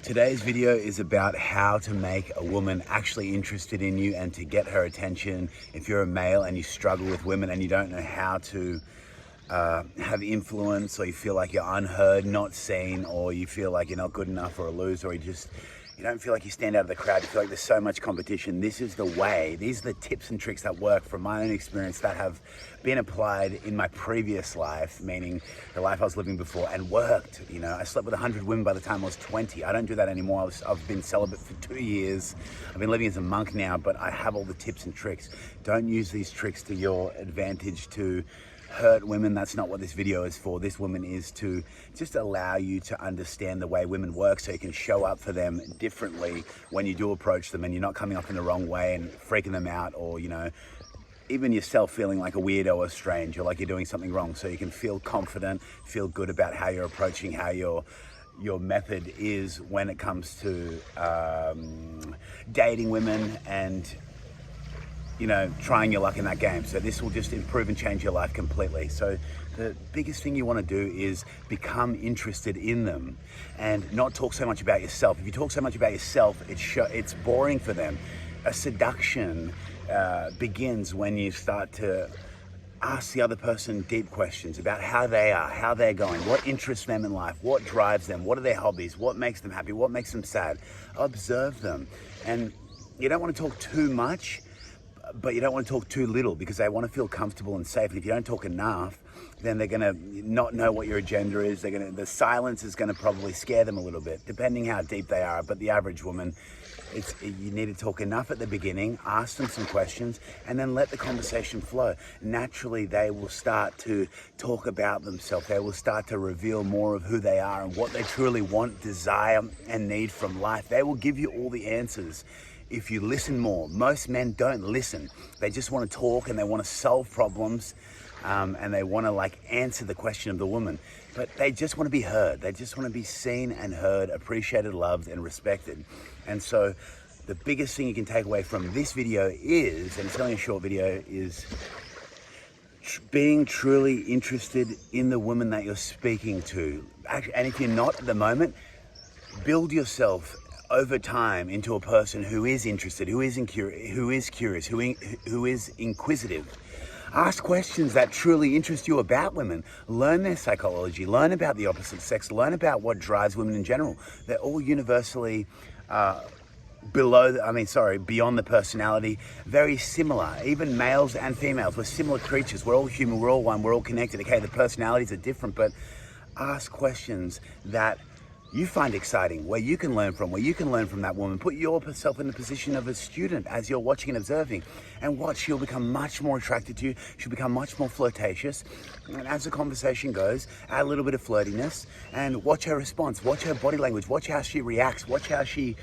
Today's video is about how to make a woman actually interested in you and to get her attention. If you're a male and you struggle with women and you don't know how to have influence, or you feel like you're unheard, not seen, or you feel like you're not good enough or a loser, or you don't feel like you stand out of the crowd, you feel like there's so much competition, this is the way. These are the tips and tricks that work from my own experience that have been applied in my previous life, meaning the life I was living before, and worked. You know, I slept with 100 women by the time I was 20. I don't do that anymore. I've been celibate for 2 years. I've been living as a monk now, but I have all the tips and tricks. Don't use these tricks to your advantage to hurt women. That's not what this video is for. This woman is to just allow you to understand the way women work so you can show up for them differently when you do approach them, and you're not coming off in the wrong way and freaking them out, or, you know, even yourself feeling like a weirdo or strange, or like you're doing something wrong, so you can feel confident, feel good about how you're approaching, how your method is when it comes to dating women and, you know, trying your luck in that game. So this will just improve and change your life completely. So the biggest thing you want to do is become interested in them and not talk so much about yourself. If you talk so much about yourself, it's boring for them. A seduction begins when you start to ask the other person deep questions about how they are, how they're going, what interests them in life, what drives them, what are their hobbies, what makes them happy, what makes them sad. Observe them. And you don't want to talk too much, but you don't want to talk too little, because they want to feel comfortable and safe. And if you don't talk enough, then they're going to not know what your agenda is. The silence is going to probably scare them a little bit, depending how deep they are. But the average woman, you need to talk enough at the beginning, ask them some questions, and then let the conversation flow. Naturally, they will start to talk about themselves. They will start to reveal more of who they are and what they truly want, desire, and need from life. They will give you all the answers if you listen more. Most men don't listen. They just want to talk and they want to solve problems, and they want to like answer the question of the woman. But they just want to be heard. They just want to be seen and heard, appreciated, loved, and respected. And so the biggest thing you can take away from this video is, and it's only a short video, is being truly interested in the woman that you're speaking to. And if you're not at the moment, build yourself over time into a person who is interested, who is curious, who is inquisitive. Ask questions that truly interest you about women. Learn their psychology, learn about the opposite sex, learn about what drives women in general. They're all universally beyond the personality, very similar. Even males and females, we're similar creatures. We're all human, we're all one, we're all connected. Okay, the personalities are different, but ask questions that you find exciting, where you can learn from that woman. Put yourself in the position of a student as you're watching and observing, and watch. She'll become much more attracted to you. She'll become much more flirtatious. And as the conversation goes, add a little bit of flirtiness and watch her response. Watch her body language. Watch how she reacts. Watch how she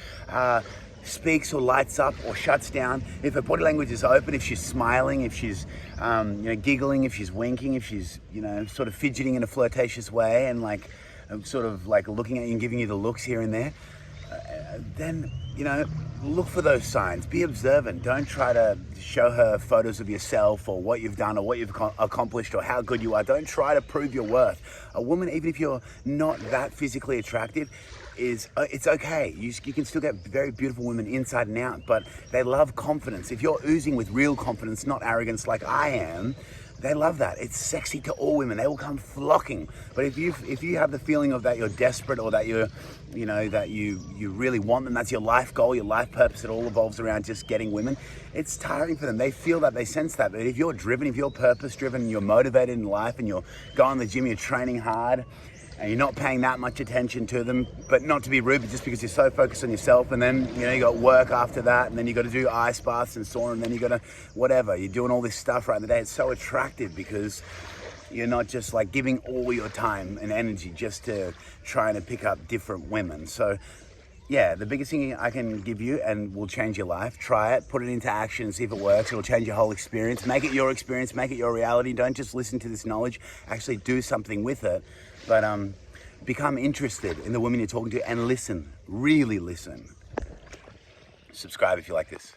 speaks or lights up or shuts down. If her body language is open, if she's smiling, if she's giggling, if she's winking, if she's sort of fidgeting in a flirtatious way, and like sort of like looking at you and giving you the looks here and there, then look for those signs. Be observant. Don't try to show her photos of yourself or what you've done or what you've accomplished or how good you are. Don't try to prove your worth. A woman, even if you're not that physically attractive, it's okay. You can still get very beautiful women inside and out, but they love confidence. If you're oozing with real confidence, not arrogance like I am, they love that. It's sexy to all women. They will come flocking. But if you have the feeling of that you're desperate, or that you really want them, that's your life goal, your life purpose, it all revolves around just getting women, it's tiring for them. They feel that, they sense that. But if you're driven, if you're purpose driven, you're motivated in life, and you're going to the gym, you're training hard, and you're not paying that much attention to them, but not to be rude, but just because you're so focused on yourself, and then you got work after that, and then you got to do ice baths and sauna, and then you got to whatever, you're doing all this stuff right in the day. It's so attractive because you're not just like giving all your time and energy just to trying to pick up different women. So yeah, the biggest thing I can give you, and will change your life, try it, put it into action, see if it works. It'll change your whole experience. Make it your experience, make it your reality. Don't just listen to this knowledge, actually do something with it. But become interested in the women you're talking to, and listen, really listen. Subscribe if you like this.